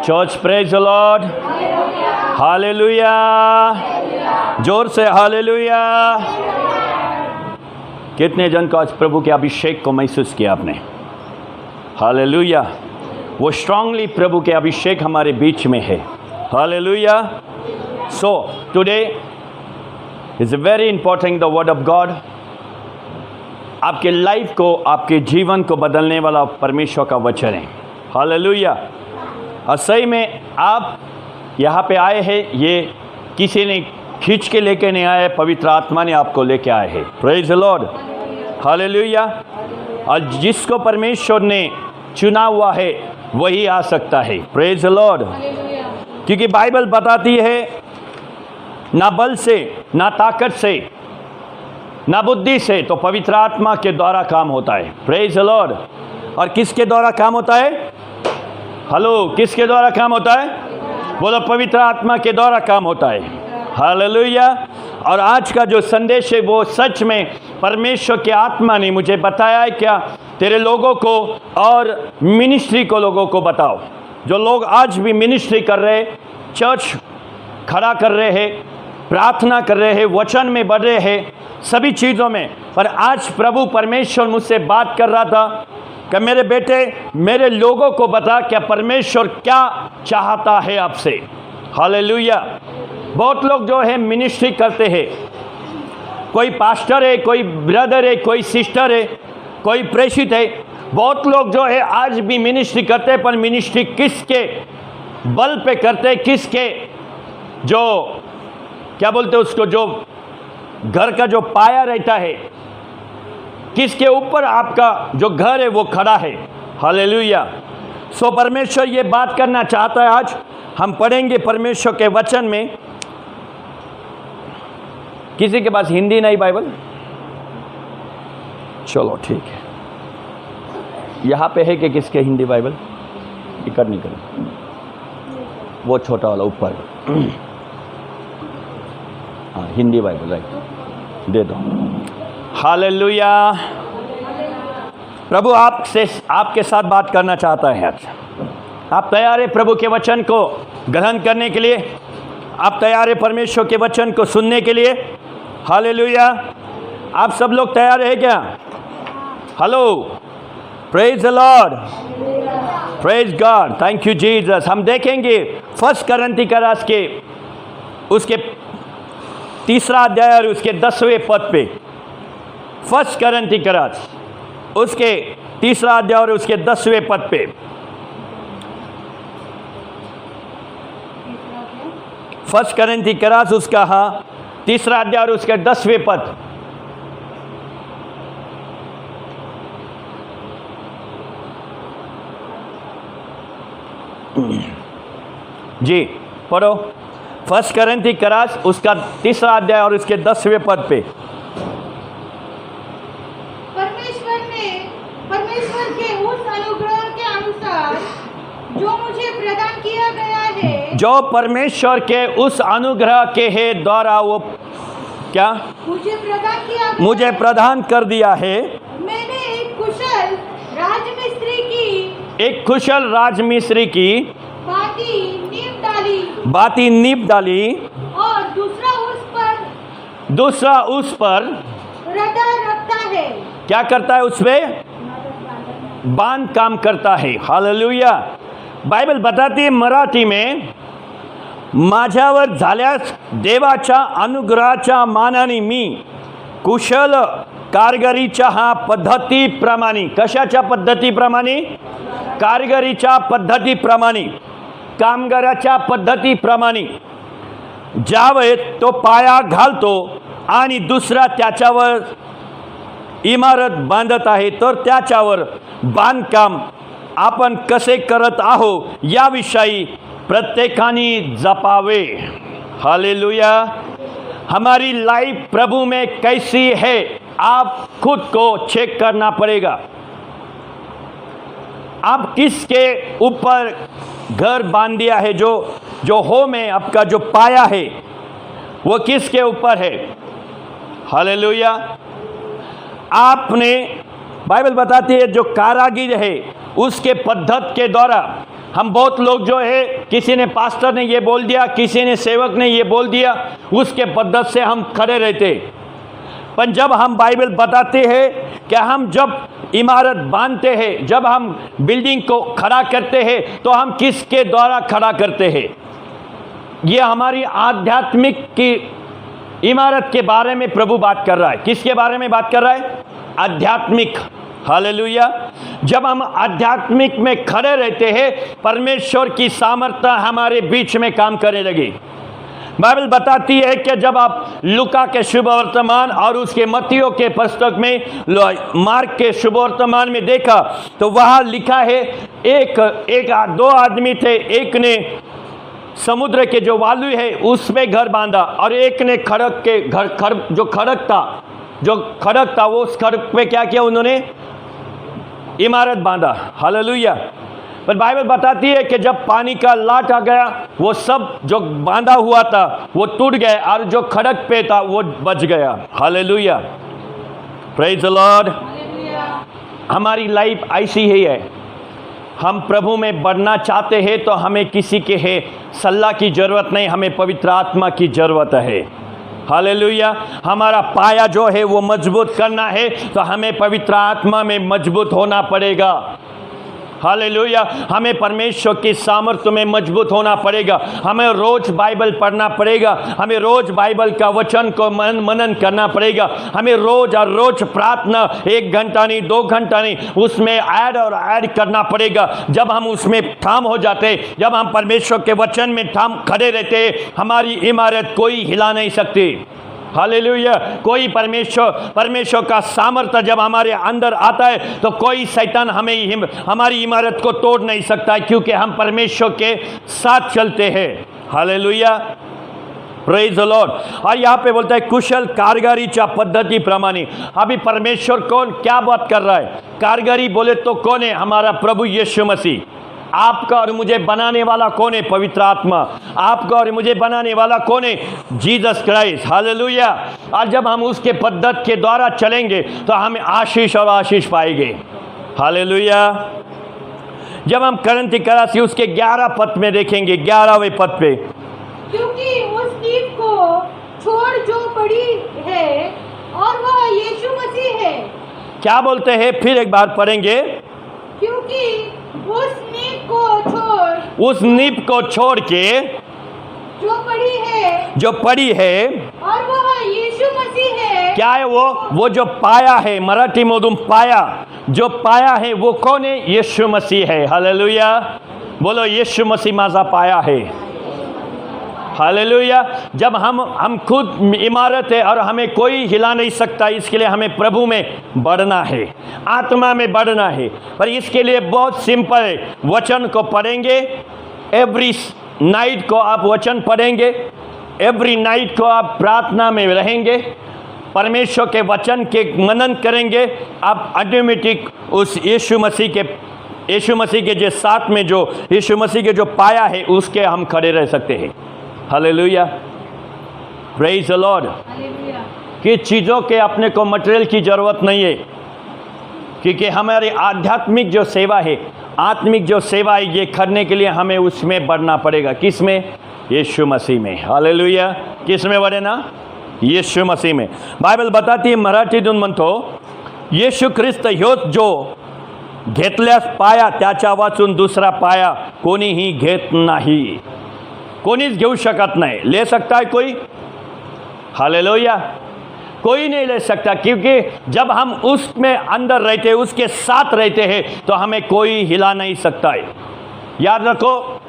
Church praise the Lord, hallelujah, जोर से hallelujah. कितने जन को आज प्रभु के अभिषेक को महसूस किया आपने? हालेलुया। वो स्ट्रांगली प्रभु के अभिषेक हमारे बीच में है। Hallelujah. So today is very important the word of God. आपके लाइफ को, आपके जीवन को बदलने वाला परमेश्वर का वचन है। हालेलुया। और सही में आप यहाँ पे आए हैं, ये किसी ने खींच के लेके नहीं आए, पवित्र आत्मा ने आपको लेके आए हैं। Praise the Lord, hallelujah. और जिसको परमेश्वर ने चुना हुआ है वही आ सकता है। Praise the Lord. क्योंकि बाइबल बताती है ना बल से, ना ताकत से, ना बुद्धि से, तो पवित्र आत्मा के द्वारा काम होता है। Praise the Lord. और किसके द्वारा काम होता है? हेलो, किसके द्वारा काम होता है? बोलो, पवित्र आत्मा के द्वारा काम होता है। हालेलुया। और आज का जो संदेश है वो सच में परमेश्वर की आत्मा ने मुझे बताया है। क्या तेरे लोगों को और मिनिस्ट्री को लोगों को बताओ, जो लोग आज भी मिनिस्ट्री कर रहे, चर्च खड़ा कर रहे हैं, प्रार्थना कर रहे हैं, वचन में बढ़ रहे हैं, सभी चीज़ों में। पर आज प्रभु परमेश्वर मुझसे बात कर रहा था कि मेरे बेटे, मेरे लोगों को बता क्या परमेश्वर क्या चाहता है आपसे। हालेलुया। बहुत लोग जो है मिनिस्ट्री करते हैं, कोई पास्टर है, कोई ब्रदर है, कोई सिस्टर है, कोई प्रेषित है। बहुत लोग जो है आज भी मिनिस्ट्री करते हैं, पर मिनिस्ट्री किसके बल पे करते हैं, किसके जो क्या बोलते हैं उसको, जो घर का जो पाया रहता है, किसके ऊपर आपका जो घर है वो खड़ा है। हालेलुया। सो परमेश्वर ये बात करना चाहता है। आज हम पढ़ेंगे परमेश्वर के वचन में। किसी के पास हिंदी नहीं बाइबल? चलो ठीक है। यहाँ पे है कि किसके हिंदी बाइबल? इकट्ठ नहीं करें, वो छोटा वाला ऊपर। हाँ, हिंदी बाइबल राइट, दे दो। हालेलुया। प्रभु आपके साथ बात करना चाहता है आज। आप तैयार हैं प्रभु के वचन को ग्रहण करने के लिए? आप तैयार हैं परमेश्वर के वचन को सुनने के लिए? हालेलुया। आप सब लोग तैयार हैं क्या? Hello, praise the Lord, praise God, thank you Jesus. हम देखेंगे फर्स्ट करंती करास के उसके 3 अध्याय और उसके 10वें पद पे। फर्स्ट करंती करास उसके 3 अध्याय और उसके 10वें पद पे। फर्स्ट करंती करास उसका 3 अध्याय और उसके 10वें पद। जी पढ़ो। फर्स्ट करंती करास उसका 3 अध्याय और उसके 10वें पद पे। परमेश्वर के उस अनुग्रह के अनुसार जो मुझे प्रदान किया गया है, जो परमेश्वर के उस अनुग्रह के है द्वारा वो क्या मुझे प्रदान कर दिया है। मैंने एक कुशल राजमिस्त्री की बाती नींव डाली और दूसरा उस पर रडार रखता है। क्या करता है? उस पे बांध काम करता है। हालेलुया। बाइबल बताती है मराठी में, माझ्यावर झाल्यास देवाच्या अनुग्रहाच्या मानाने मी कुशल कारगिरीच्या पद्धतीप्रमाणे, कशाच्या पद्धतीप्रमाणे? कारगिरीच्या पद्धतीप्रमाणे, कामगाराच्या पद्धतीप्रमाणे ज्यावेळी तो पाया घालतो आणि दुसरा त्याच्यावर इमारत बांधत आहे, तर त्याच्यावर बांधकाम आपण कसे करत आहो याविषयी प्रत्येकाने जपावे। हालेलुया। हमारी लाइफ प्रभु में कैसी है, आप खुद को चेक करना पड़ेगा। आप किसके ऊपर घर बांध दिया है? जो होम है, आपका जो पाया है वो किसके ऊपर है? हालेलुया। आपने, बाइबल बताती है जो कारागिर है उसके पद्धत के द्वारा हम बहुत लोग जो है, किसी ने पास्टर ने ये बोल दिया, किसी ने सेवक ने ये बोल दिया, उसके पद्धत से हम खड़े रहते। पर जब हम बाइबल बताते हैं कि हम जब इमारत बांधते हैं, जब हम बिल्डिंग को खड़ा करते हैं, तो हम किसके द्वारा खड़ा करते हैं? ये हमारी आध्यात्मिक की इमारत के बारे में प्रभु बात कर रहा है। किसके बारे में बात कर रहा है? आध्यात्मिक। हालेलुया। जब हम आध्यात्मिक में खड़े रहते हैं, परमेश्वर की सामर्थ्य हमारे बीच में काम करने लगी। बाइबल बताती है कि जब आप लूका के शुभ वर्तमान और उसके मत्तियों के पुस्तक में, मार्क के शुभ वर्तमान में देखा, तो वहाँ लिखा है दो आदमी थे। एक ने समुद्र के जो वालू है उस पे घर बांधा, और एक ने जो खड़क था वो उस खड़क पे क्या किया? उन्होंने इमारत बांधा। हालेलुया। पर बाइबल बताती है कि जब पानी का लाट आ गया, वो सब जो बांधा हुआ था वो टूट गया, और जो खड़क पे था वो बच गया। हालेलुया। Praise the Lord. हमारी लाइफ ऐसी ही है। हम प्रभु में बढ़ना चाहते हैं तो हमें किसी के है सलाह की ज़रूरत नहीं, हमें पवित्र आत्मा की ज़रूरत है। हालेलुया। हमारा पाया जो है वो मजबूत करना है तो हमें पवित्र आत्मा में मजबूत होना पड़ेगा। हालेलुया। हमें परमेश्वर की सामर्थ्य में मजबूत होना पड़ेगा। हमें रोज बाइबल पढ़ना पड़ेगा। हमें रोज बाइबल का वचन को मनन करना पड़ेगा। हमें रोज और रोज प्रार्थना 1 घंटा नहीं, 2 घंटा नहीं, उसमें ऐड करना पड़ेगा। जब हम उसमें ठाम हो जाते, जब हम परमेश्वर के वचन में ठाम खड़े रहते, हमारी इमारत कोई हिला नहीं सकती। हालेलुया। कोई परमेश्वर का सामर्थ्य जब हमारे अंदर आता है तो कोई शैतान हमारी इमारत को तोड़ नहीं सकता, क्योंकि हम परमेश्वर के साथ चलते हैं। हालेलुया। Praise the Lord. और यहाँ पे बोलता है कुशल कारगारीच्या पद्धती प्रमाणे। अभी परमेश्वर कौन क्या बात कर रहा है? कारगारी बोले तो कौन है? हमारा प्रभु यीशु मसीह। आपका और मुझे बनाने वाला कौन है? पवित्र आत्मा। आपका और मुझे बनाने वाला कौन है? Jesus Christ. हालेलुया। और जब हम उसके पद्धत के द्वारा चलेंगे तो हम आशीष और आशीष पाएंगे। हालेलुया। जब हम करंती करासी उसके 11 पद में देखेंगे, 11वें पद पे, क्योंकि उस नींव को छोड़ जो पड़ी है और वह यीशु मसीह है। क्या बोलते हैं? फिर एक बार पढ़ेंगे। क्योंकि उस नींव को छोड़ के जो पड़ी है और वह यीशु मसीह है। क्या है वो जो पाया है, मराठी मधून पाया, जो पाया है वो कौन है? यीशु मसीह है। हालेलुया। बोलो यीशु मसीह माझा पाया है। हालेलुया। जब हम खुद इमारत है और हमें कोई हिला नहीं सकता, इसके लिए हमें प्रभु में बढ़ना है, आत्मा में बढ़ना है। पर इसके लिए बहुत सिंपल है। वचन को पढ़ेंगे, एवरी नाइट को आप वचन पढ़ेंगे, एवरी नाइट को आप प्रार्थना में रहेंगे, परमेश्वर के वचन के मनन करेंगे, आप ऑटोमेटिक उस यीशु मसीह के जो साथ में जो यीशु मसीह के जो पाया है उसके हम खड़े रह सकते हैं। हालेलुया। Praise the Lord. कि चीज़ों के अपने को मटेरियल की ज़रूरत नहीं है, क्योंकि हमारी आध्यात्मिक जो सेवा है, आत्मिक जो सेवा है, ये करने के लिए हमें उसमें बढ़ना पड़ेगा। किस में? यीशु मसीह में। हालेलुया। किस में बढ़े ना? यीशु मसीह में। बाइबल बताती है मराठीतून म्हणतो, येशू ख्रिस्त ह्योच जो घेतल्यास पाया त्याच्या वाचून दुसरा पाया कोणीही घेत नाही। कोणीच घेऊ शकत नहीं। ले सकता है कोई? हालेलुया। कोई नहीं ले सकता, क्योंकि जब हम उसमें अंदर रहते, उसके साथ रहते हैं, तो हमें कोई हिला नहीं सकता है। याद रखो,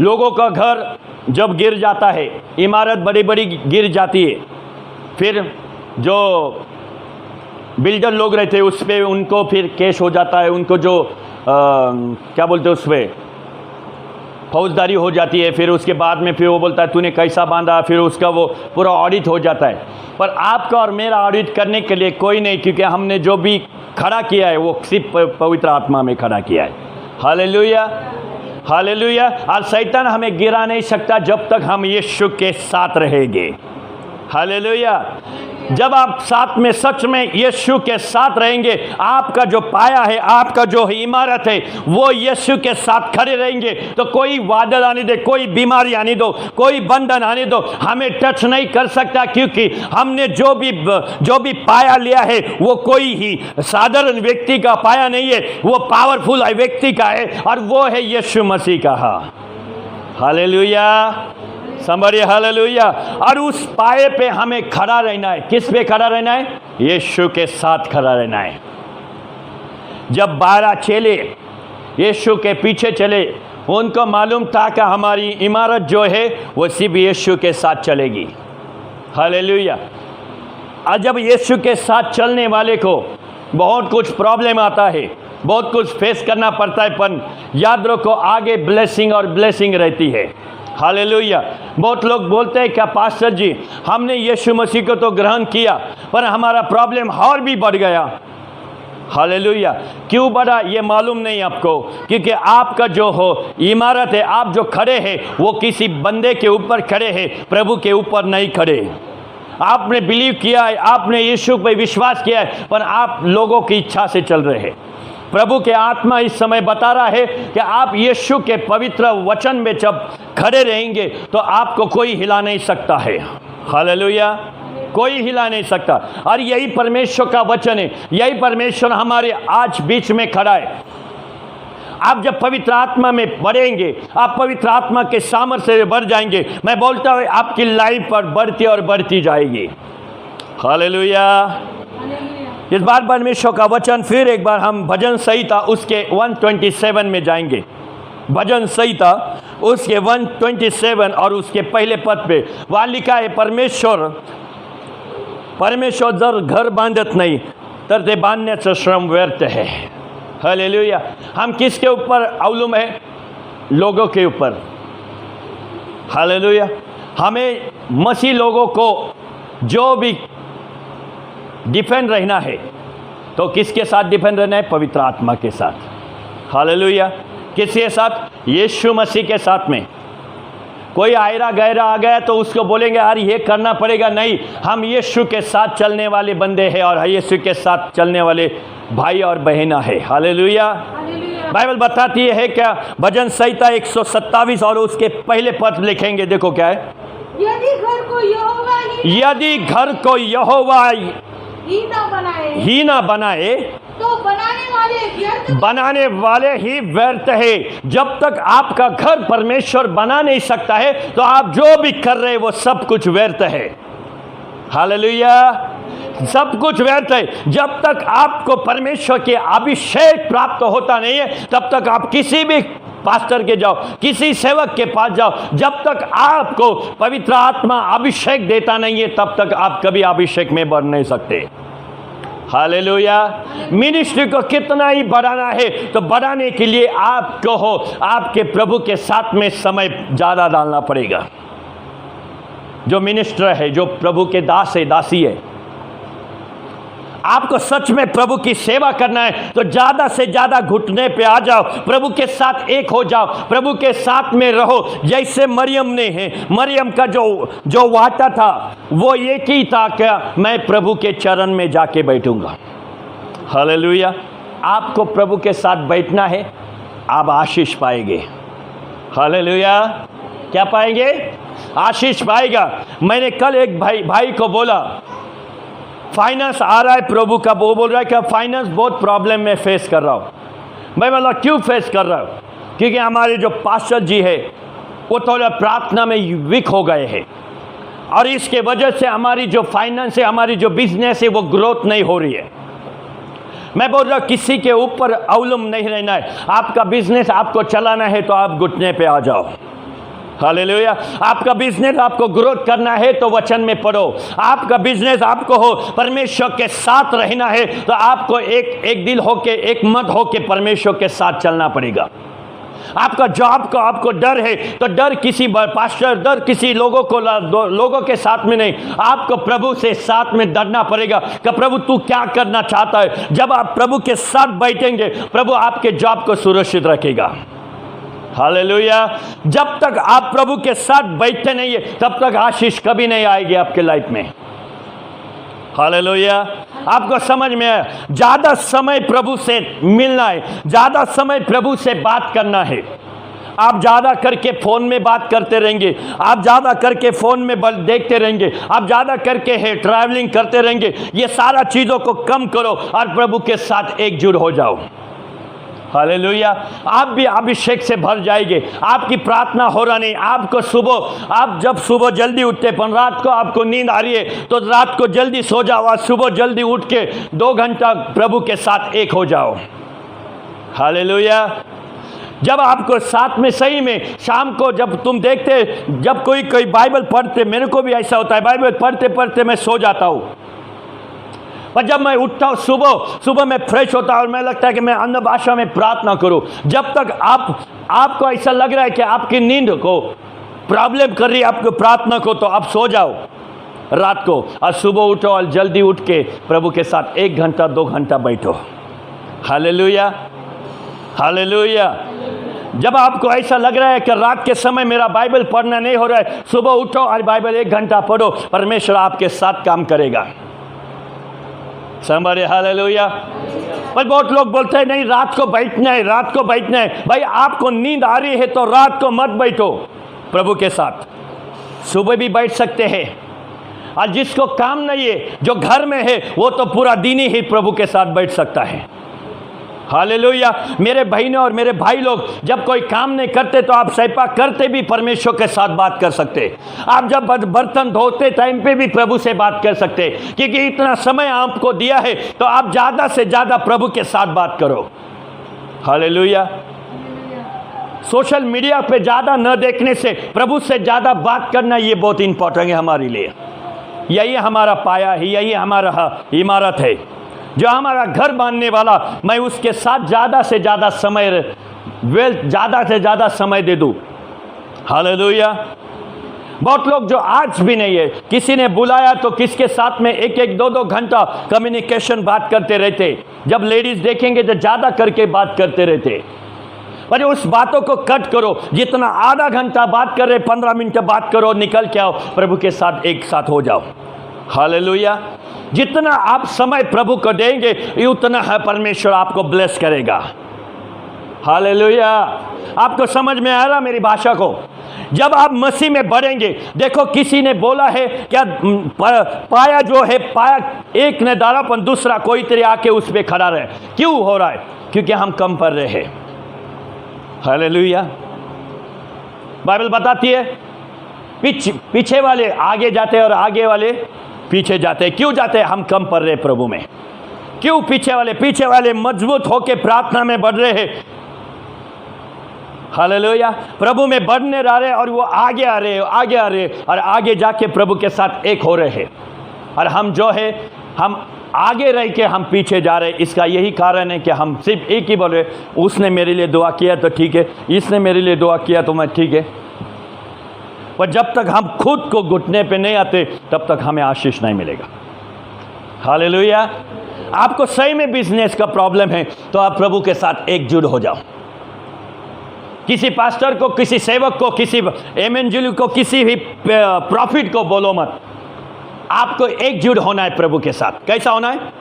लोगों का घर जब गिर जाता है, इमारत बड़ी बड़ी गिर जाती है, फिर जो बिल्डर लोग रहते हैं उस पर उनको फिर केस हो जाता है, उनको जो क्या बोलते हैं उस पर फौजदारी हो जाती है। फिर उसके बाद में फिर वो बोलता है तूने कैसा बांधा, फिर उसका वो पूरा ऑडिट हो जाता है। पर आपका और मेरा ऑडिट करने के लिए कोई नहीं, क्योंकि हमने जो भी खड़ा किया है वो सिर्फ पवित्र आत्मा में खड़ा किया है। हालेलुया। हालेलुया। और शैतान हमें गिरा नहीं सकता जब तक हम यीशु के साथ रहेंगे। हालेलुया। जब आप साथ में सच में यीशु के साथ रहेंगे, आपका जो पाया है, आपका जो इमारत है, वो यीशु के साथ खड़े रहेंगे, तो कोई वादल आने दे, कोई बीमारी आने दो, कोई बंधन आने दो, हमें टच नहीं कर सकता, क्योंकि हमने जो भी पाया लिया है वो कोई ही साधारण व्यक्ति का पाया नहीं है, वो पावरफुल व्यक्ति का है, और वो है यीशु मसीह का। हालेलुया, समझिए, हालेलुया। और उस पाए पे हमें खड़ा रहना है। किस पे खड़ा रहना है? यीशु के साथ खड़ा रहना है। जब 12 चेले यीशु के पीछे चले, उनको मालूम था कि हमारी इमारत जो है वो सिर्फ यीशु के साथ चलेगी। हालेलुया। और जब यीशु के साथ चलने वाले को बहुत कुछ प्रॉब्लम आता है, बहुत कुछ फेस करना पड़ता है, पर याद रखो आगे ब्लेसिंग और ब्लेसिंग रहती है। हालेलुया। बहुत लोग बोलते हैं क्या पास्टर जी, हमने यीशु मसीह को तो ग्रहण किया, पर हमारा प्रॉब्लम और भी बढ़ गया। हालेलुया। क्यों बढ़ा ये मालूम नहीं आपको, क्योंकि आपका जो हो इमारत है, आप जो खड़े हैं वो किसी बंदे के ऊपर खड़े हैं, प्रभु के ऊपर नहीं खड़े। आपने बिलीव किया है, आपने यीशु पे विश्वास किया है, पर आप लोगों की इच्छा से चल रहे हैं। प्रभु के आत्मा इस समय बता रहा है कि आप यीशु के पवित्र वचन में जब खड़े रहेंगे तो आपको कोई हिला नहीं सकता है। हालेलुया। कोई हिला नहीं सकता। और यही परमेश्वर का वचन है, यही परमेश्वर हमारे आज बीच में खड़ा है। आप जब पवित्र आत्मा में बढ़ेंगे, आप पवित्र आत्मा के सामर्थ्य से बढ़ जाएंगे, मैं बोलता हूँ आपकी लाइफ पर बढ़ती और बढ़ती जाएगी। हालेलुया। इस बार परमेश्वर का वचन फिर एक बार हम भजन संहिता उसके 127 में जाएंगे। भजन संहिता उसके 127 और उसके पहले पद पे वहाँ लिखा है, परमेश्वर जर घर बांधत नहीं तर ते बांधण्याचं श्रम व्यर्थ है। हालेलुया। हम किसके ऊपर अवलंबन है? लोगों के ऊपर। हालेलुया। हमें मसीह लोगों को जो भी डिफेंड रहना है, तो किसके साथ डिफेंड रहना है? पवित्र आत्मा के साथ। हालेलुया। किसके साथ? यीशु मसीह के साथ में। कोई आयरा गहरा आ गया तो उसको बोलेंगे यार ये करना पड़ेगा, नहीं, हम यीशु के साथ चलने वाले बंदे हैं और यीशु के साथ चलने वाले भाई और बहना है। हालेलुया। बाइबल बताती है क्या? भजन संहिता 127 और उसके पहले पद लिखेंगे, देखो क्या है, यदि घर को यहोवा ही ना बनाए तो बनाने वाले ही व्यर्थ है। जब तक आपका घर परमेश्वर बना नहीं सकता है तो आप जो भी कर रहे हैं वो सब कुछ व्यर्थ है। हालेलुया। सब कुछ व्यर्थ है। जब तक आपको परमेश्वर के अभिषेक प्राप्त होता नहीं है, तब तक आप किसी भी पास्टर के जाओ, किसी सेवक के पास जाओ, जब तक आपको पवित्र आत्मा अभिषेक देता नहीं है, तब तक आप कभी अभिषेक में बढ़ नहीं सकते। हालेलुया। मिनिस्ट्री को कितना ही बढ़ाना है तो बढ़ाने के लिए आपको हो आपके प्रभु के साथ में समय ज़्यादा डालना पड़ेगा। जो मिनिस्टर है, जो प्रभु के दास है, दासी है, आपको सच में प्रभु की सेवा करना है तो ज़्यादा से ज़्यादा घुटने पे आ जाओ, प्रभु के साथ एक हो जाओ, प्रभु के साथ में रहो। जैसे मरियम ने है, मरियम का जो वादा था वो एक ही था कि मैं प्रभु के चरण में जाके बैठूंगा। हालेलुया। आपको प्रभु के साथ बैठना है, आप आशीष पाएंगे। हालेलुया। क्या पाएंगे? आशीष पाएगा। मैंने कल एक भाई को बोला, फाइनेंस आ रहा है प्रभु का, वो बोल रहा है कि फाइनेंस बहुत प्रॉब्लम में फेस कर रहा हूँ। मैं बोला क्यों फेस कर रहा हूँ? क्योंकि हमारे जो पास्टर जी है वो थोड़ा प्रार्थना में वीक हो गए हैं और इसके वजह से हमारी जो फाइनेंस है, हमारी जो बिजनेस है वो ग्रोथ नहीं हो रही है। मैं बोल रहा हूँ किसी के ऊपर अवलंबन नहीं रहना है। आपका बिजनेस आपको चलाना है तो आप घुटने पे आ जाओ। हालेलुया। आपका बिजनेस आपको ग्रोथ करना है तो वचन में पढ़ो। आपका बिजनेस आपको हो परमेश्वर के साथ रहना है तो आपको एक दिल होके, एक मत होके परमेश्वर के साथ चलना पड़ेगा। आपका जॉब का आपको डर है तो डर किसी पास्टर, डर किसी लोगों के साथ में नहीं, आपको प्रभु से साथ में डरना पड़ेगा कि प्रभु तू क्या करना चाहता है। जब आप प्रभु के साथ बैठेंगे, प्रभु आपके जॉब को सुरक्षित रखेगा। हालेलुया। जब तक आप प्रभु के साथ बैठते नहीं है तब तक आशीष कभी नहीं आएगी आपके लाइफ में। हालेलुया। आपको समझ में आया? ज़्यादा समय प्रभु से मिलना है, ज़्यादा समय प्रभु से बात करना है। आप ज़्यादा करके फ़ोन में बात करते रहेंगे, आप ज़्यादा करके फ़ोन में देखते रहेंगे, आप ज़्यादा करके है ट्रैवलिंग करते रहेंगे। ये सारा चीज़ों को कम करो और प्रभु के साथ एकजुट हो जाओ। हालेलुया। आप भी अभिषेक से भर जाएंगे। आपकी प्रार्थना हो रहा नहीं, आपको सुबह, आप जब सुबह जल्दी उठते, पर रात को आपको नींद आ रही है तो रात को जल्दी सो जाओ और सुबह जल्दी उठ के 2 घंटा प्रभु के साथ एक हो जाओ। हालेलुया। जब आपको साथ में सही में शाम को जब तुम देखते, जब कोई बाइबल पढ़ते, मेरे को भी ऐसा होता है, बाइबल पढ़ते पढ़ते मैं सो जाता हूँ, पर जब मैं उठता हूँ सुबह मैं फ्रेश होता हूँ और मैं लगता है कि मैं अन्य भाषा में प्रार्थना करूँ। जब तक आपको ऐसा लग रहा है कि आपकी नींद को प्रॉब्लम कर रही है आपको प्रार्थना को, तो आप सो जाओ रात को और सुबह उठो और जल्दी उठ के प्रभु के साथ 1 घंटा 2 घंटा बैठो। Hallelujah, hallelujah. जब आपको ऐसा लग रहा है कि रात के समय मेरा बाइबल पढ़ना नहीं हो रहा है, सुबह उठो और बाइबल 1 घंटा पढ़ो, परमेश्वर आपके साथ काम करेगा। समझे? हालेलुया। पर बहुत लोग बोलते हैं नहीं, रात को बैठना है, रात को बैठना है। भाई आपको नींद आ रही है तो रात को मत बैठो प्रभु के साथ, सुबह भी बैठ सकते हैं। और जिसको काम नहीं है, जो घर में है, वो तो पूरा दिन ही प्रभु के साथ बैठ सकता है। हालेलुया। मेरे बहनों और मेरे भाई लोग, जब कोई काम नहीं करते तो आप सैपा करते भी परमेश्वर के साथ बात कर सकते। आप जब बर्तन धोते टाइम पे भी प्रभु से बात कर सकते, क्योंकि इतना समय आपको दिया है तो आप ज़्यादा से ज़्यादा प्रभु के साथ बात करो। हालेलुया। सोशल मीडिया पे ज़्यादा न देखने से प्रभु से ज़्यादा बात करना, ये बहुत इंपॉर्टेंट है हमारे लिए। यही हमारा पाया है, यही हमारा इमारत है। जो हमारा घर बांधने वाला, मैं उसके साथ ज़्यादा से ज़्यादा समय दे दूँ। हालेलुया। बहुत लोग जो आज भी नहीं है, किसी ने बुलाया तो किसके साथ में 1-1, 2-2 घंटा कम्युनिकेशन बात करते रहते। जब लेडीज़ देखेंगे तो ज़्यादा करके बात करते रहते। पर उस बातों को कट करो, जितना आधा घंटा बात कर रहे 15 मिनट बात करो, निकल के आओ प्रभु के साथ एक साथ हो जाओ। हालेलुया। जितना आप समय प्रभु को देंगे उतना है परमेश्वर आपको ब्लेस करेगा। हालेलुया। आपको समझ में आ रहा मेरी भाषा को? जब आप मसीह में बढ़ेंगे, देखो किसी ने बोला है क्या, पाया जो है, पाया एक ने डालापन दूसरा कोई तरह आके उस पर खड़ा रहे। क्यों हो रहा है? क्योंकि हम कम पढ़ रहे हैं। हालेलुया। बाइबल बताती है पीछे वाले आगे जाते हैं और आगे वाले पीछे जाते हैं। क्यों जाते हैं? हम कम पढ़ रहे प्रभु में। क्यों पीछे वाले मजबूत होके प्रार्थना में बढ़ रहे हैं। हालेलुया। प्रभु में बढ़ने रहे और वो आगे आ रहे और आगे जाके प्रभु के साथ एक हो रहे हैं। और हम जो है, हम आगे रह के हम पीछे जा रहे। इसका यही कारण है कि हम सिर्फ एक ही बोल रहे, उसने मेरे लिए दुआ किया तो ठीक है, इसने मेरे लिए दुआ किया तो मैं ठीक है। पर जब तक हम खुद को घुटने पे नहीं आते तब तक हमें आशीष नहीं मिलेगा। हालेलुया। आपको सही में बिजनेस का प्रॉब्लम है तो आप प्रभु के साथ एकजुट हो जाओ। किसी पास्टर को, किसी सेवक को, किसी एवेंजलिस्ट को, किसी भी प्रॉफिट को बोलो मत। आपको एकजुट होना है प्रभु के साथ। कैसा होना है?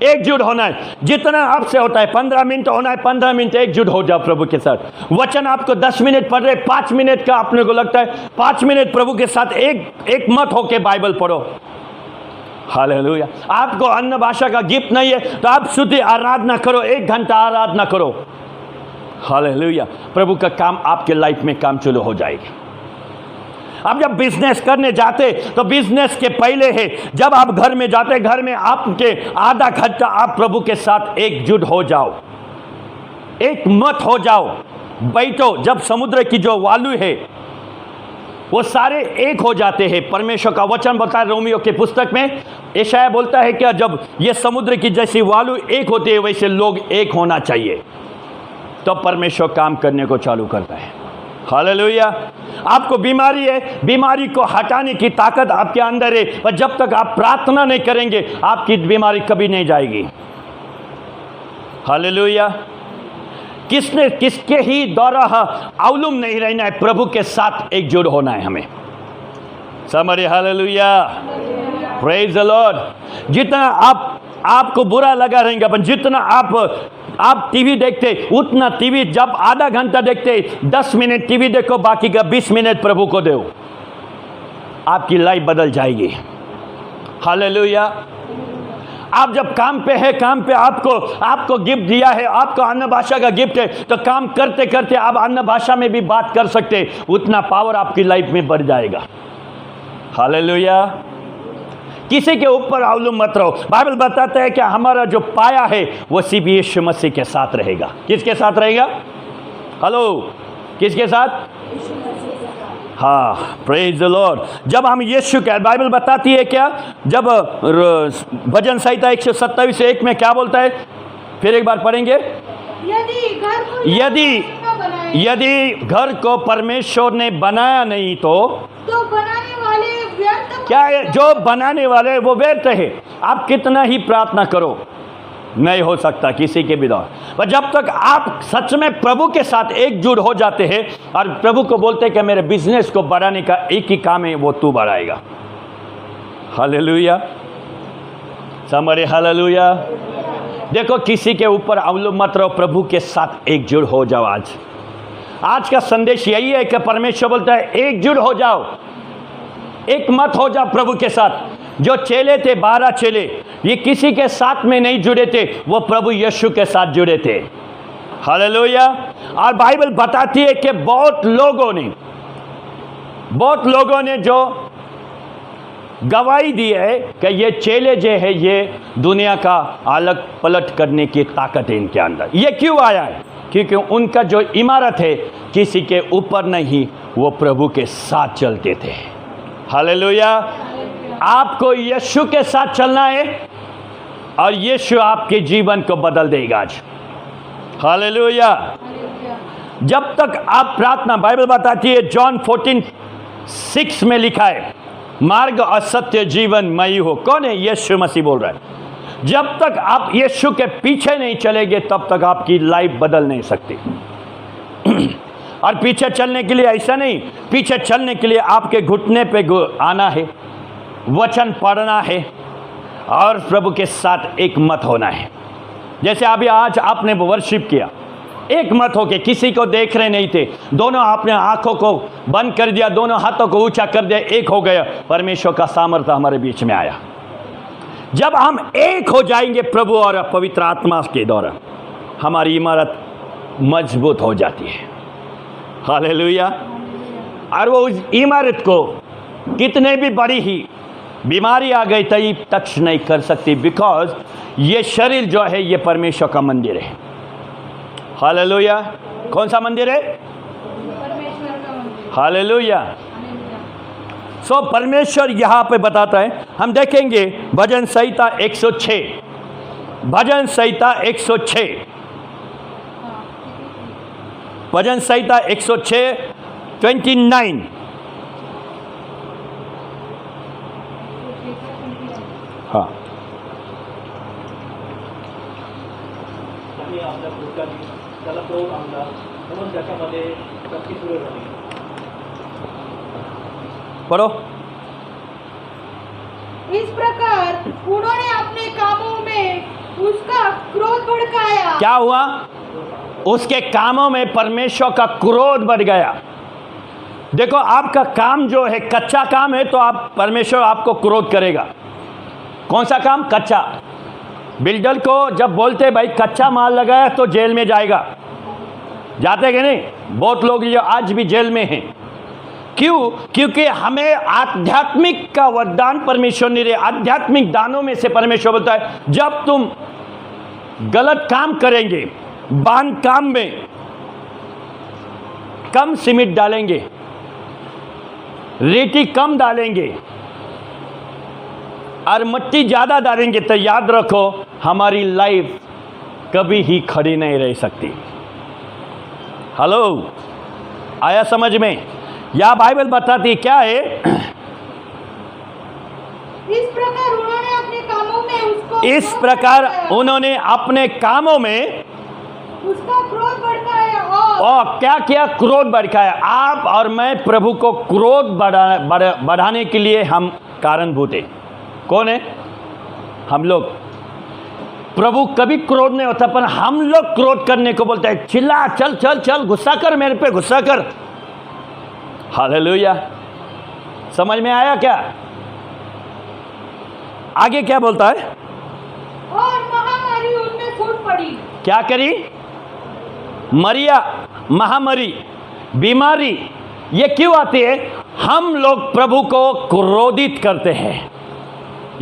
एकजुट होना है। जितना आपसे होता है 15 मिनट होना है, 15 मिनट एकजुट हो जाओ प्रभु के साथ। वचन आपको 10 मिनट पढ़ रहे, 5 मिनट का अपने को लगता है 5 मिनट प्रभु के साथ एक मत होके बाइबल पढ़ो। हालेलुया। आपको अन्य भाषा का गिफ्ट नहीं है तो आप स्तुति आराधना करो, 1 घंटा आराधना करो। हालेलुया। प्रभु का काम आपके लाइफ में काम चालू हो जाएगी। अब जब बिजनेस करने जाते तो बिजनेस के पहले है, जब आप घर में जाते, घर में आपके आधा घंटा आप प्रभु के साथ एकजुट हो जाओ, एक मत हो जाओ, बैठो। जब समुद्र की जो वालू है वो सारे एक हो जाते हैं। परमेश्वर का वचन बताया रोमियो के पुस्तक में, यशायाह बोलता है कि जब ये समुद्र की जैसी वालू एक होती है वैसे लोग एक होना चाहिए, तो परमेश्वर काम करने को चालू करता है। हालेलुया। आपको बीमारी है, बीमारी को हटाने की ताकत आपके अंदर है, पर जब तक आप प्रार्थना नहीं करेंगे आपकी बीमारी कभी नहीं जाएगी। हालेलुया। किसके ही द्वारा अवलंब नहीं रहना है, प्रभु के साथ एकजुट होना है हमें। समझे? हालेलुया। Praise the Lord. जितना आपको बुरा लगा रहेगा, पर जितना आप टीवी देखते, उतना टीवी जब आधा घंटा देखते, 10 मिनट टीवी देखो, बाकी का 20 मिनट प्रभु को दो, आपकी लाइफ बदल जाएगी। हालेलुया। आप जब काम पे है, काम पे आपको गिफ्ट दिया है, आपको अन्य भाषा का गिफ्ट है, तो काम करते करते आप अन्य भाषा में भी बात कर सकते, उतना पावर आपकी लाइफ में बढ़ जाएगा। हालेलुया। किसी के ऊपर अवलंबन मत रहो। बाइबल बताता है कि हमारा जो पाया है वो सिर्फ यीशु मसीह के साथ रहेगा। किसके साथ रहेगा? हेलो, किसके साथ? हाँ, प्रेज द लॉर्ड। जब हम यीशु के, बाइबल बताती है क्या, जब भजन संहिता 127:1 में क्या बोलता है, फिर एक बार पढ़ेंगे। यदि घर को परमेश्वर ने बनाया नहीं तो बनाने वाले व्यर्थ क्या है? जो बनाने वाले वो व्यर्थ है। आप कितना ही प्रार्थना करो, नहीं हो सकता किसी के भी द्वारा। पर जब तक आप सच में प्रभु के साथ एकजुट हो जाते हैं और प्रभु को बोलते हैं कि मेरे बिजनेस को बढ़ाने का एक ही काम है, वो तू बढ़ाएगा। हालेलुया, समरे हालेलुया। देखो, किसी के ऊपर अवलंबन मत रहो, प्रभु के साथ एकजुट हो जाओ। आज का संदेश यही है कि परमेश्वर बोलता है एकजुट हो जाओ, एक मत हो जाओ प्रभु के साथ। जो चेले थे, 12 चेले, ये किसी के साथ में नहीं जुड़े थे, वो प्रभु यीशु के साथ जुड़े थे। हालेलुया। और बाइबल बताती है कि बहुत लोगों ने जो गवाही दी है कि ये चेले जो है, ये दुनिया का अलग पलट करने की ताकत है इनके अंदर। ये क्यों आया है? क्योंकि उनका जो इमारत है किसी के ऊपर नहीं, वो प्रभु के साथ चलते थे। हालेलुया। आपको यीशु के साथ चलना है और यीशु आपके जीवन को बदल देगा आज। हालेलुया। जब तक आप प्रार्थना, बाइबल बताती है, जॉन 14:6 में लिखा है, मार्ग और सत्य जीवन मैं ही हो। कौन है? यीशु मसीह बोल रहा है। जब तक आप यीशु के पीछे नहीं चलेंगे, तब तक आपकी लाइफ बदल नहीं सकती। और पीछे चलने के लिए ऐसा नहीं, पीछे चलने के लिए आपके घुटने पे आना है, वचन पढ़ना है और प्रभु के साथ एक मत होना है। जैसे अभी आज आपने वर्शिप किया, एक मत होके, किसी को देख रहे नहीं थे, दोनों आपने आंखों को बंद कर दिया, दोनों हाथों को ऊंचा कर दिया, एक हो गया। परमेश्वर का सामर्थ्य हमारे बीच में आया। जब हम एक हो जाएंगे प्रभु और पवित्र आत्मा के द्वारा, हमारी इमारत मजबूत हो जाती है। हालेलुया। और वो उस इमारत को कितने भी बड़ी ही बीमारी आ गई तो ये टच नहीं कर सकती, बिकॉज ये शरीर जो है ये परमेश्वर का मंदिर है। हालेलुया। कौन सा मंदिर है? परमेश्वर का मंदिर। हालेलुया। सो परमेश्वर यहाँ पे बताता है, हम देखेंगे भजन संहिता 106, भजन संहिता 106, भजन संहिता 106:29। हाँ, पढ़ो। इस प्रकार उन्होंने अपने कामों में उसका क्रोध भड़काया। क्या हुआ? उसके कामों में परमेश्वर का क्रोध बढ़ गया। देखो, आपका काम जो है कच्चा काम है, तो आप परमेश्वर आपको क्रोध करेगा। कौन सा काम? कच्चा। बिल्डर को जब बोलते भाई कच्चा माल लगाया तो जेल में जाएगा, जाते कि नहीं? बहुत लोग जो आज भी जेल में हैं, क्यों? क्योंकि हमें आध्यात्मिक का वरदान परमेश्वर ने दिया। आध्यात्मिक दानों में से परमेश्वर बोलता है, जब तुम गलत काम करेंगे, बांध काम में कम सीमेंट डालेंगे, रेती कम डालेंगे और मिट्टी ज़्यादा डालेंगे, तो याद रखो हमारी लाइफ कभी ही खड़ी नहीं रह सकती। हेलो, आया समझ में? या बाइबल बताती क्या है? इस प्रकार उन्होंने अपने कामों में उसको इस प्रकार उन्होंने अपने कामों में उसका क्रोध भड़काया और क्या किया? क्रोध भड़काया। आप और मैं प्रभु को क्रोध बढ़ाने के लिए हम कारणभूत हैं। कौन है? हम लोग। प्रभु कभी क्रोध नहीं होता, पर हम लोग क्रोध करने को बोलते हैं, चिल्ला, चल चल चल, गुस्सा कर, मेरे पे गुस्सा कर। हालेलुया। समझ में आया क्या? आगे क्या बोलता है? और महामारी उनमें फूट पड़ी। क्या करी? मरिया, महामारी, बीमारी, ये क्यों आती है? हम लोग प्रभु को क्रोधित करते हैं।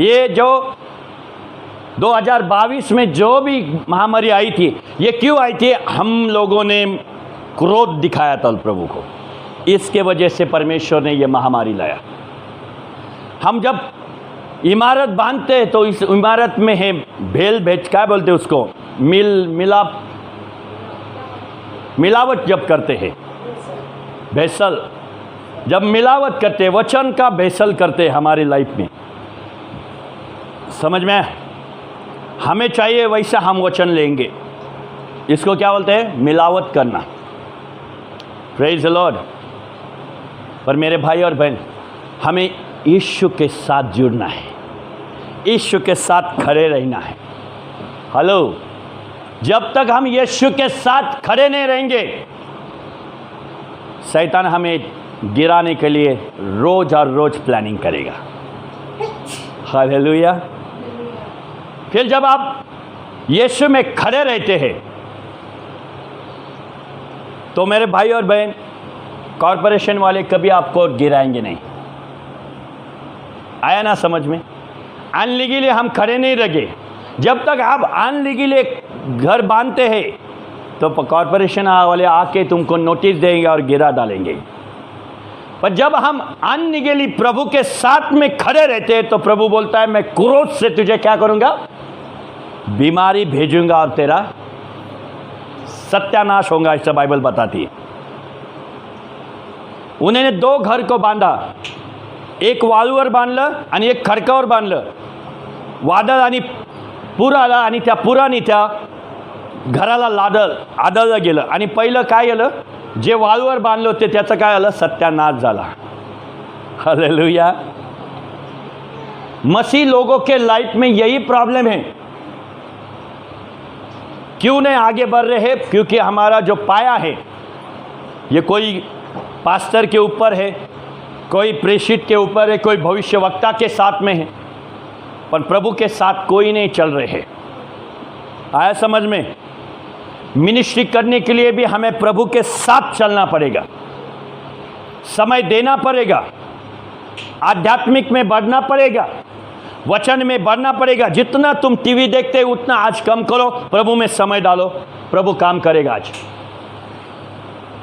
ये जो 2022 में जो भी महामारी आई थी, ये क्यों आई थी? हम लोगों ने क्रोध दिखाया था प्रभु को, इसके वजह से परमेश्वर ने ये महामारी लाया। हम जब इमारत बांधते हैं तो इस इमारत में है भेल भेज, क्या बोलते हैं उसको, मिलावट जब करते हैं, भेसल, जब मिलावट करते हैं, वचन का भेसल करते हैं हमारी लाइफ में। समझ में? हमें चाहिए वैसा हम वचन लेंगे, इसको क्या बोलते हैं? मिलावट करना। Praise the Lord. पर मेरे भाई और बहन, हमें यीशु के साथ जुड़ना है, यीशु के साथ खड़े रहना है। हेलो, जब तक हम यीशु के साथ खड़े नहीं रहेंगे, शैतान हमें गिराने के लिए रोज और रोज प्लानिंग करेगा। हालेलुया। फिर जब आप यीशु में खड़े रहते हैं तो मेरे भाई और बहन, कॉरपोरेशन वाले कभी आपको गिराएंगे नहीं। आया ना समझ में? अनलीगली हम खड़े नहीं रहे। जब तक आप अनलीगली घर बांधते हैं तो कॉरपोरेशन वाले आके तुमको नोटिस देंगे और गिरा डालेंगे। पर जब हम अनलीगली प्रभु के साथ में खड़े रहते हैं तो प्रभु बोलता है, मैं क्रोध से तुझे क्या करूंगा? बीमारी भेजूंगा और तेरा सत्यानाश होगा। ऐसा बाइबल बताती है। उन्होंने 2 घर को बांधा, एक वाळूवर बांधलं आणि एक खडकावर बांधलं। वादळ आणि पूर आला आणि त्या पुराने त्या घराला आदळलं गेलं आणि पहिलं काय झालं? जे वाळूवर बांधलं होते त्याचं काय झालं? सत्यानाश झाला। हालेलुया। मसीह लोगों के लाइफ में यही प्रॉब्लम है। क्यों नहीं आगे बढ़ रहे हैं? क्योंकि हमारा जो पाया है, ये कोई पास्टर के ऊपर है, कोई प्रेषित के ऊपर है, कोई भविष्यवक्ता के साथ में है, पर प्रभु के साथ कोई नहीं चल रहे हैं। आया समझ में? मिनिस्ट्री करने के लिए भी हमें प्रभु के साथ चलना पड़ेगा, समय देना पड़ेगा, आध्यात्मिक में बढ़ना पड़ेगा, वचन में बढ़ना पड़ेगा। जितना तुम टीवी देखते हो उतना आज कम करो, प्रभु में समय डालो, प्रभु काम करेगा आज।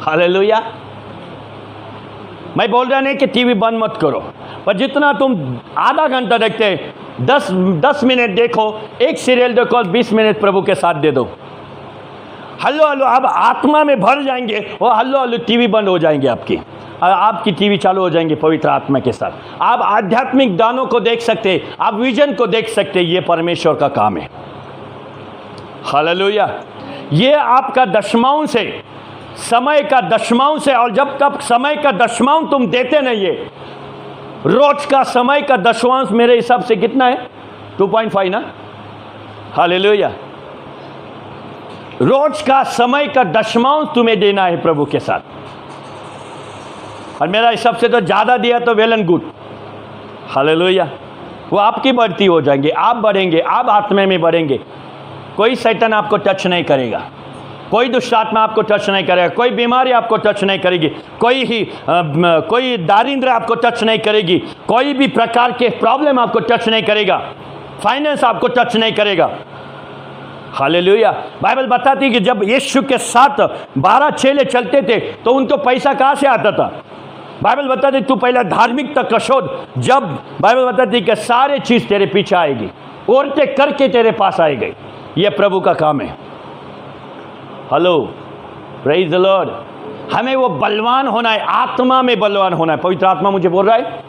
हालेलुया। मैं बोल रहा नहीं कि टीवी बंद मत करो, पर जितना तुम आधा घंटा देखते हैं, 10 मिनट देखो, एक सीरियल देखो, 20 मिनट प्रभु के साथ दे दो। हल्लो हल्लो आप आत्मा में भर जाएंगे, वो हल्लो हल्लो टीवी बंद हो जाएंगे आपकी, आपकी टीवी चालू हो जाएंगे पवित्र आत्मा के साथ। आप आध्यात्मिक दानों को देख सकते हैं, आप विजन को देख सकते हैं। ये परमेश्वर का काम है। हालेलुया। ये आपका दशमांश से, समय का दशमांश है। और जब तक समय का दशमांश तुम देते नहीं है, रोज का समय का दशमांश मेरे हिसाब से कितना है? 2.5 ना? हालेलुया। रोज का समय का दशमांश तुम्हें देना है प्रभु के साथ। और मेरा हिसाब से तो ज़्यादा दिया तो वेल एंड गुड। हालेलुया। वो आपकी बढ़ती हो जाएंगे, आप बढ़ेंगे, आप आत्मा में बढ़ेंगे। कोई शैतान आपको टच नहीं करेगा, कोई दुष्ट आत्मा आपको टच नहीं करेगा, कोई बीमारी आपको टच नहीं करेगी, कोई दारिद्र्य आपको टच नहीं करेगी, कोई भी प्रकार के प्रॉब्लम आपको टच नहीं करेगा, फाइनेंस आपको टच नहीं करेगा। हालेलुया। बाइबल बताती है कि जब यीशु के साथ 12 चेले चलते थे तो उनको पैसा कहाँ से आता था? बाइबल बताती तू पहला धार्मिकता का शोध। जब बाइबल बताती कि सारे चीज़ तेरे पीछे आएगी, औरतें करके तेरे पास आएगी। ये प्रभु का काम है। Hello, praise the Lord. हमें वो बलवान होना है, आत्मा में बलवान होना है। पवित्र आत्मा मुझे बोल रहा है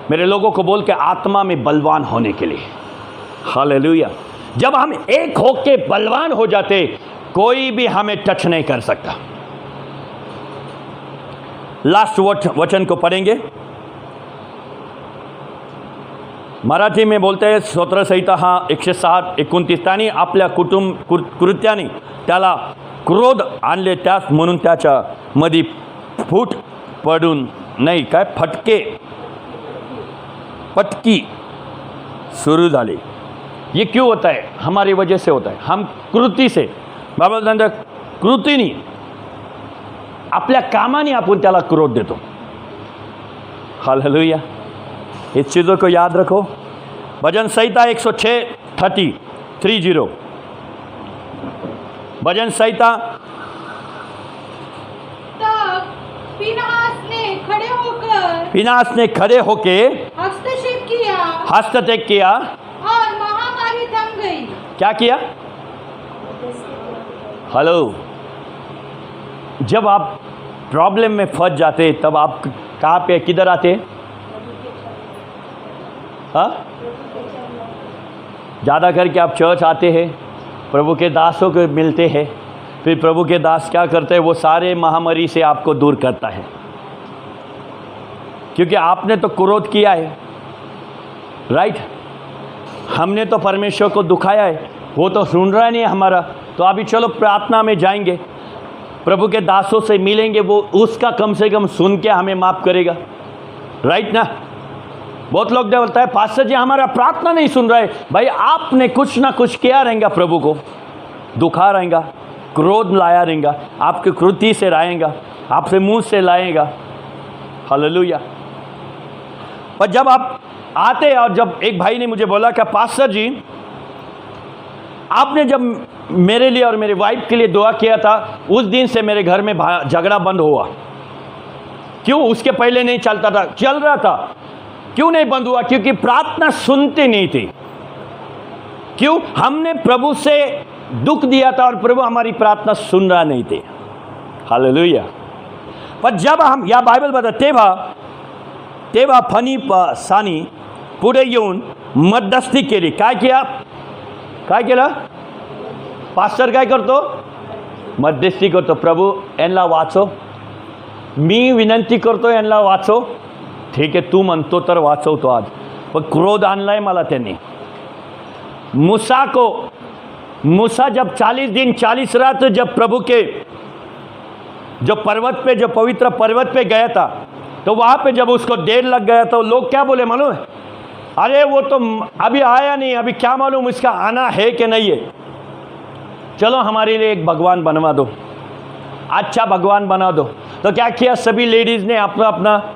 मेरे लोगों को बोल के, आत्मा में बलवान होने के लिए। हालेलुया। जब हम एक होके बलवान हो जाते, कोई भी हमें टच नहीं कर सकता। लास्ट वचन को पढ़ेंगे। मराठी में बोलते हैं स्तोत्र संहिता हा 107:29 त्याने आपल्या कृत्याने त्याला क्रोध आणले, त्यास म्हणून त्याच्या मध्ये फूट पडून नाही काय पटकी शुरू झाली. ये क्यों होता है? हमारी वजह से होता है. हम कृती से, बाबा सांगतात कृतीने, आपल्या कामाने आपण त्याला क्रोध देतो. हालेलुया. इस चीज़ों को याद रखो. भजन संहिता 106:30 भजन संहिता. तब फिनास ने खड़े होके हस्तक्षेप किया और महामारी थम गई. क्या किया? हेलो. जब आप प्रॉब्लम में फंस जाते तब आप कहाँ पे किधर आते? हाँ, ज़्यादा करके आप चर्च आते हैं, प्रभु के दासों को मिलते हैं, फिर प्रभु के दास क्या करते हैं? वो सारे महामारी से आपको दूर करता है, क्योंकि आपने तो क्रोध किया है, राइट? हमने तो परमेश्वर को दुखाया है, वो तो सुन रहा नहीं है हमारा. तो अभी चलो प्रार्थना में जाएंगे, प्रभु के दासों से मिलेंगे, वो उसका कम से कम सुन के हमें माफ़ करेगा, राइट ना? बहुत लोग बोलता है पास्टर जी हमारा प्रार्थना नहीं सुन रहा है. भाई आपने कुछ ना कुछ किया रहेगा, प्रभु को दुखा रहेगा, क्रोध लाया रहेगा, आपके कृति से लाएगा, आपसे मुंह से लाएगा. हालेलुया. पर जब आप आते, और जब एक भाई ने मुझे बोला कि पास्टर जी आपने जब मेरे लिए और मेरे वाइफ के लिए दुआ किया था, उस दिन से मेरे घर में झगड़ा बंद हुआ. क्यों? उसके पहले नहीं चलता था, चल रहा था. क्यों नहीं बंद हुआ? क्योंकि प्रार्थना सुनते नहीं थे. क्यों? हमने प्रभु से दुख दिया था और प्रभु हमारी प्रार्थना सुन रहा नहीं थे. हालेलुया. पर जब हम, या बायबल बता, तेव्हा फणिसानी पुढे येऊन मध्यस्थी केली. काय केलं? पास्टर काय करतो? मध्यस्थी करतो. प्रभू यांना वाचव, मी विनंती करतो यांना वाचव. ठीक आहे, तू म्हणतो तर वाचवतो आज. पण क्रोध आणलाय मला त्यांनी. मूसा जब 40 दिन 40 रात जब प्रभु के जो पर्वत पे, जो पवित्र पर्वत पे गया था, तो वहाँ पे जब उसको देर लग गया तो लोग क्या बोले मालूम है? अरे वो तो अभी आया नहीं, अभी क्या मालूम इसका आना है कि नहीं है. चलो हमारे लिए एक भगवान बनवा दो, अच्छा भगवान बना दो. तो क्या किया? सभी लेडीज़ ने अपना अपना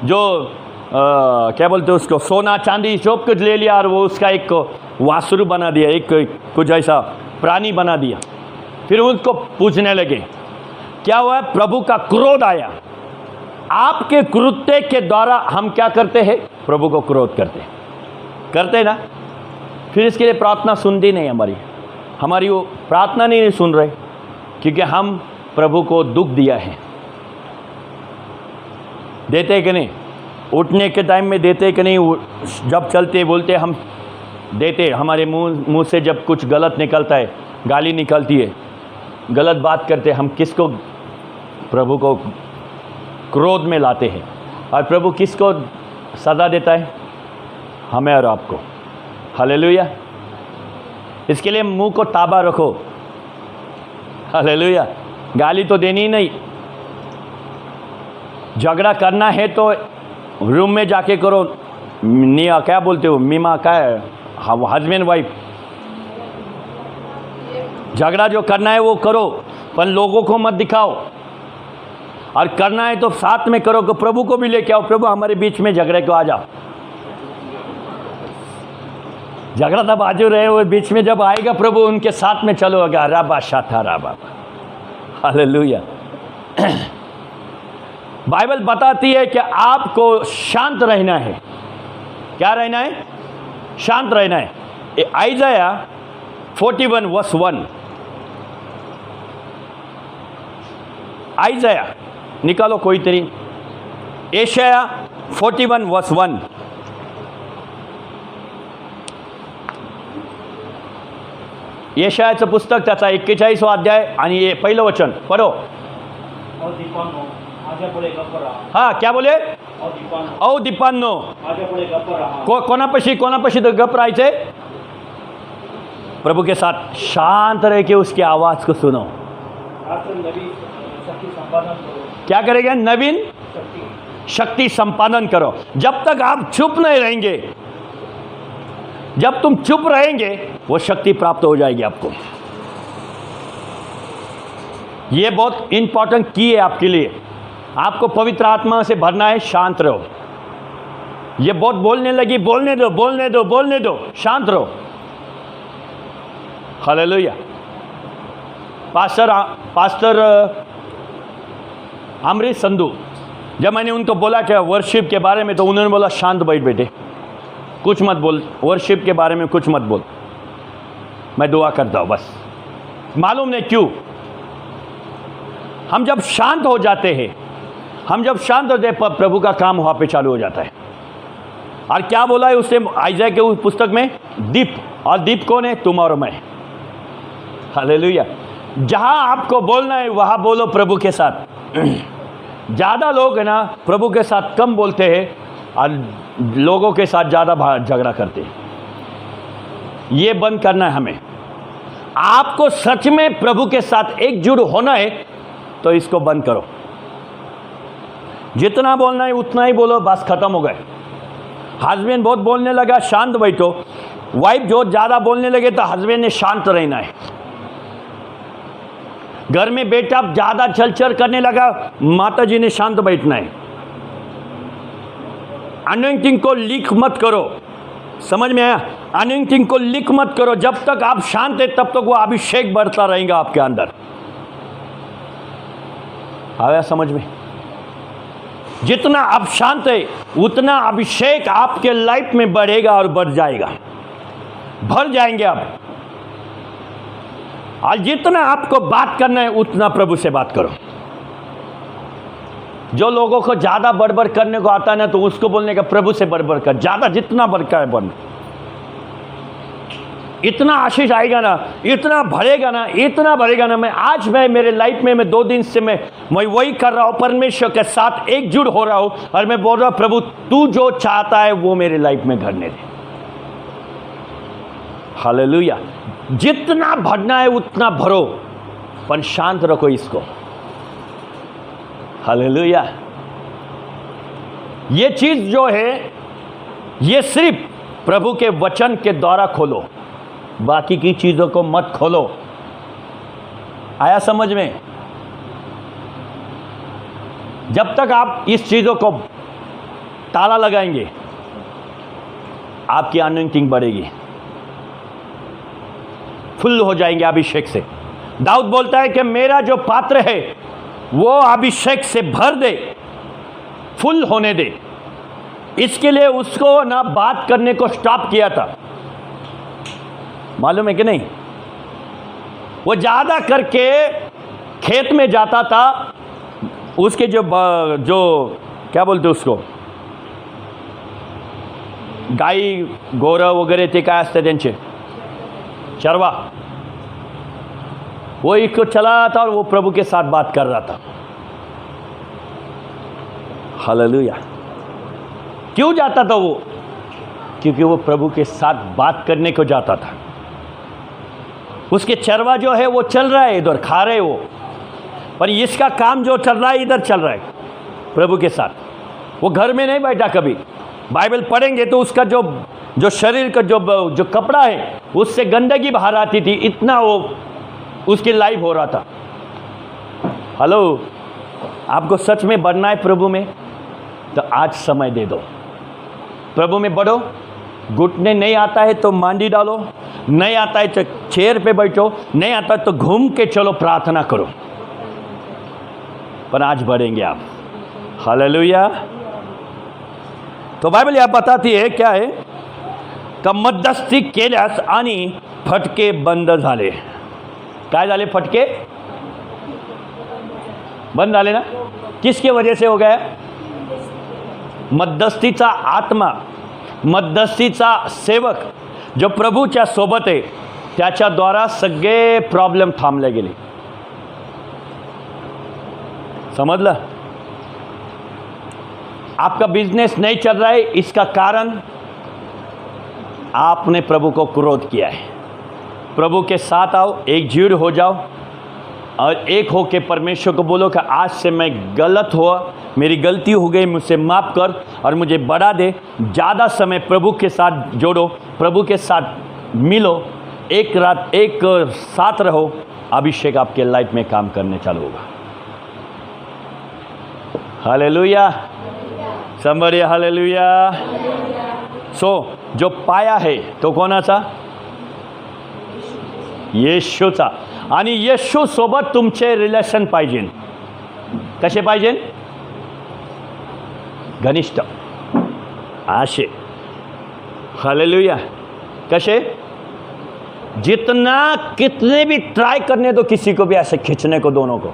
जो क्या बोलते हैं उसको, सोना चांदी सब कुछ ले लिया, और वो उसका एक वासुरु बना दिया, एक कुछ ऐसा प्राणी बना दिया. फिर उनको पूछने लगे. क्या हुआ? प्रभु का क्रोध आया. आपके कृत्य के द्वारा हम क्या करते हैं? प्रभु को क्रोध करते ना. फिर इसके लिए प्रार्थना सुनती नहीं हमारी वो प्रार्थना नहीं सुन रहे, क्योंकि हम प्रभु को दुख दिया है. देते कि नहीं? उठने के टाइम में देते कि नहीं? जब चलते बोलते हम देते. हमारे मुंह से जब कुछ गलत निकलता है, गाली निकलती है, गलत बात करते, हम किसको? प्रभु को क्रोध में लाते हैं. और प्रभु किसको सजा देता है? हमें और आपको. हालेलुया. इसके लिए मुंह को ताबा रखो. हालेलुया. गाली तो देनी नहीं. झगड़ा करना है तो रूम में जाके करो. निया क्या बोलते हो, मीमा क्या है, हस्बैंड वाइफ. झगड़ा जो करना है वो करो, पर लोगों को मत दिखाओ. और करना है तो साथ में करो, कि प्रभु को भी लेके आओ. प्रभु हमारे बीच में झगड़े को आ जाओ. झगड़ा तब बाजू रहे, वो बीच में जब आएगा प्रभु, उनके साथ में चलो. राबा शाथा राबा. हालेलुया. बाइबल बताती है कि आपको शांत रहना है. क्या रहना है? शांत रहना है. आइज़ाया 41:1. आइज़ाया निकालो कोई तरी. यशाया 41:1. यशायाचं पुस्तक, त्याचा 41 अध्याय आणि हे पहिलं वचन पढ़ो. हाँ, क्या बोले? औ दीपांनो कोणापाशी तो गप राहायचे प्रभु के साथ शांत रह के उसकी आवाज को सुनो। क्या करेगा? नवीन शक्ति संपादन करो। जब तक आप चुप नहीं रहेंगे, जब तुम चुप रहेंगे वो शक्ति प्राप्त हो जाएगी आपको। ये बहुत इंपॉर्टेंट की है आपके लिए। आपको पवित्र आत्मा से भरना है, शांत रहो। ये बहुत बोलने लगी, बोलने दो बोलने दो बोलने दो, शांत रहो। हालेलुया। पास्टर अमरीश संधू, जब मैंने उनको बोला कि वर्शिप के बारे में, तो उन्होंने बोला शांत बैठ बेटे, कुछ मत बोल, वर्शिप के बारे में कुछ मत बोल, मैं दुआ करता हूँ बस। मालूम नहीं क्यों, हम जब शांत हो जाते हैं, हम जब शांत होते हैं, प्रभु का काम वहाँ पे चालू हो जाता है। और क्या बोला है उससे आइज़ाया के उस पुस्तक में? दीप। और दीप कौन है? तुम और मैं। हालेलुया। जहाँ आपको बोलना है वहाँ बोलो प्रभु के साथ। ज़्यादा लोग है ना प्रभु के साथ कम बोलते हैं और लोगों के साथ ज़्यादा झगड़ा करते हैं। ये बंद करना है हमें। आपको सच में प्रभु के साथ एकजुट होना है तो इसको बंद करो। जितना बोलना है उतना ही बोलो, बस खत्म हो गए। हस्बैंड बहुत बोलने लगा, शांत बैठो। वाइफ जो ज़्यादा बोलने लगे तो हस्बैंड ने शांत रहना है। घर में बेटा ज़्यादा चल करने लगा, माता जी ने शांत बैठना है। अनॉइंटिंग को लीक मत करो। समझ में आया? अनॉइंटिंग को लीक मत करो। जब तक आप शांत है तब तक वो अभिषेक बढ़ता रहेगा आपके अंदर। आया समझ में? जितना आप शांत है उतना अभिषेक आपके लाइफ में बढ़ेगा और बढ़ जाएगा, भर जाएंगे आप। और जितना आपको बात करना है उतना प्रभु से बात करो। जो लोगों को ज़्यादा बड़बड़ करने को आता है ना, तो उसको बोलने का प्रभु से बड़बड़ कर, ज़्यादा जितना बढ़का है बढ़। इतना आशीष आएगा ना, इतना भरेगा ना, इतना भरेगा ना। मैं मेरे लाइफ में 2 दिन से मैं वही कर रहा हूँ, परमेश्वर के साथ एकजुट हो रहा हूँ। और मैं बोल रहा हूँ प्रभु तू जो चाहता है वो मेरे लाइफ में घटने दे। हालेलुया। जितना भरना है उतना भरो, पर शांत रखो इसको। हालेलुया। ये चीज जो है ये सिर्फ प्रभु के वचन के द्वारा खोलो, बाकी की चीजों को मत खोलो। आया समझ में? जब तक आप इस चीजों को ताला लगाएंगे आपकी अनॉइंटिंग बढ़ेगी, फुल हो जाएंगे अभिषेक से। दाऊद बोलता है कि मेरा जो पात्र है वो अभिषेक से भर दे, फुल होने दे। इसके लिए उसको ना बात करने को स्टॉप किया था, मालूम है कि नहीं? वो ज़्यादा करके खेत में जाता था, उसके जो क्या बोलते उसको, गाय गोरा वगैरह ते काय असते त्यांचे चरवा, वो इसको चला था और वो प्रभु के साथ बात कर रहा था। हालेलुया। क्यों जाता था वो? क्योंकि वो प्रभु के साथ बात करने को जाता था। उसके चरवा जो है वो चल रहा है, इधर खा रहे वो, पर इसका काम जो चल रहा है इधर चल रहा है प्रभु के साथ। वो घर में नहीं बैठा कभी। बाइबल पढ़ेंगे तो उसका जो शरीर का जो कपड़ा है उससे गंदगी बाहर आती थी, इतना वो उसकी लाइफ हो रहा था। हेलो, आपको सच में बढ़ना है प्रभु में तो आज समय दे दो, प्रभु में बढ़ो। घुटने नहीं आता है तो मांडी डालो, नहीं आता है तो चेयर पे बैठो, नहीं आता तो घूम के चलो, प्रार्थना करो, पर आज बढ़ेंगे आप। हालेलुया। तो बाइबल यह बताती है क्या है? का मध्यस्थी केल्यास आणि फटके बंद झाले। काय झाले? फटके बंद झाले ना? किसके वजह से हो गया? मध्यस्थीचा आत्मा, मध्यस्थीचा सेवक जो प्रभूच्या सोबत आहे त्याच्याद्वारा सगळे प्रॉब्लेम थांबले गेले। समजलं? आपका बिजनेस नहीं चल रहा है, इसका कारण आपने प्रभु को क्रोध किया है। प्रभु के साथ आओ, एकजुट हो जाओ और एक हो के परमेश्वर को बोलो कि आज से मैं गलत हुआ, मेरी गलती हो गई, मुझसे माफ़ कर और मुझे बढ़ा दे। ज़्यादा समय प्रभु के साथ जोड़ो, प्रभु के साथ मिलो, एक रात एक साथ रहो, अभिषेक आपके लाइफ में काम करने चालू होगा। Hallelujah, somebody hallelujah. सो जो पाया है तो कोणाचा? येशूचा। आणि येशू सोबत तुमचे रिलेशन पाहिजे। कसे पाहिजे? घनिष्ठ आशे। हालेलुया। कसे? जितना कितने भी ट्राई करने दो किसी को भी ऐसे खींचने को, दोनों को,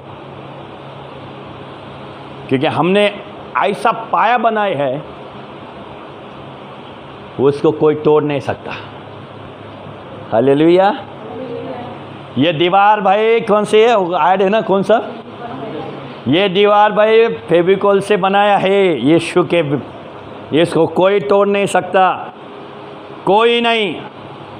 क्योंकि हमने ऐसा पाया बनाए है उसको कोई तोड़ नहीं सकता। हालेलुया। ये दीवार भाई कौन सी है? ऐड है ना, कौन सा? ये दीवार भाई फेविकोल से बनाया है यीशु के, इसको कोई तोड़ नहीं सकता, कोई नहीं।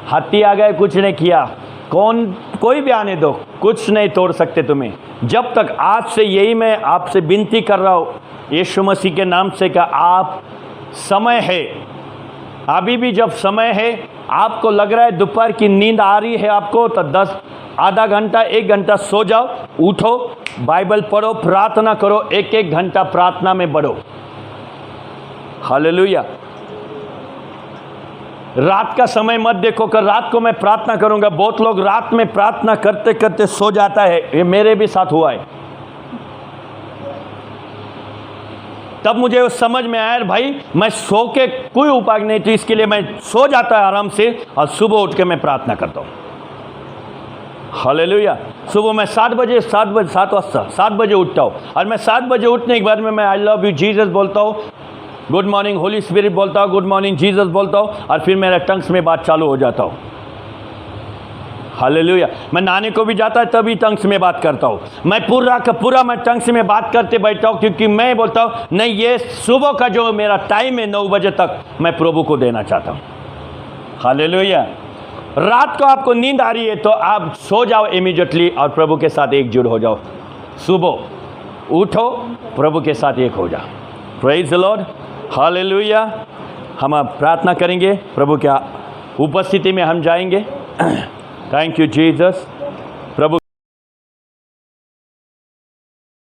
हाथी आ गए, कुछ नहीं किया, कोई भी आने दो, कुछ नहीं तोड़ सकते तुम्हें। जब तक आज से यही मैं आपसे विनती कर रहा हूँ यीशु मसीह के नाम से कि आप, समय है अभी भी, जब समय है, आपको लग रहा है दोपहर की नींद आ रही है आपको, तो 10 आधा घंटा 1 घंटा सो जाओ, उठो, बाइबल पढ़ो, प्रार्थना करो, 1-1 घंटा प्रार्थना में बढ़ो। हालेलुया। रात का समय मत देखो कि रात को मैं प्रार्थना करूंगा। बहुत लोग रात में प्रार्थना करते करते सो जाता है, ये मेरे भी साथ हुआ है। तब मुझे उस समझ में आया भाई मैं सो के कोई उपाय नहीं थी, इसके लिए मैं सो जाता है आराम से और सुबह उठ के मैं प्रार्थना करता हूँ। हालेलुया। सुबह मैं 7 बजे उठता हूँ और मैं 7 बजे उठने के बाद में मैं आई लव यू जीसस बोलता हूँ, गुड मॉर्निंग होली स्पिरिट बोलता हूँ, गुड मॉर्निंग जीसस बोलता हूँ और फिर मेरा टंग्स में बात चालू हो जाता हूँ। हालेलुया। मैं नहाने को भी जाता है तभी टंग्स में बात करता हूँ। मैं पूरा का पूरा मैं टंग्स में बात करते बैठता हूँ, क्योंकि मैं बोलता हूँ नहीं, ये सुबह का जो मेरा टाइम है 9 बजे तक मैं प्रभु को देना चाहता हूँ। हालेलुया। रात को आपको नींद आ रही है तो आप सो जाओ इमीडिएटली और प्रभु के साथ एकजुट हो जाओ। सुबह उठो, प्रभु के साथ एक हो जाओ। Praise the Lord. हालेलुया। हम अब प्रार्थना करेंगे, प्रभु की उपस्थिति में हम जाएंगे। Thank you Jesus.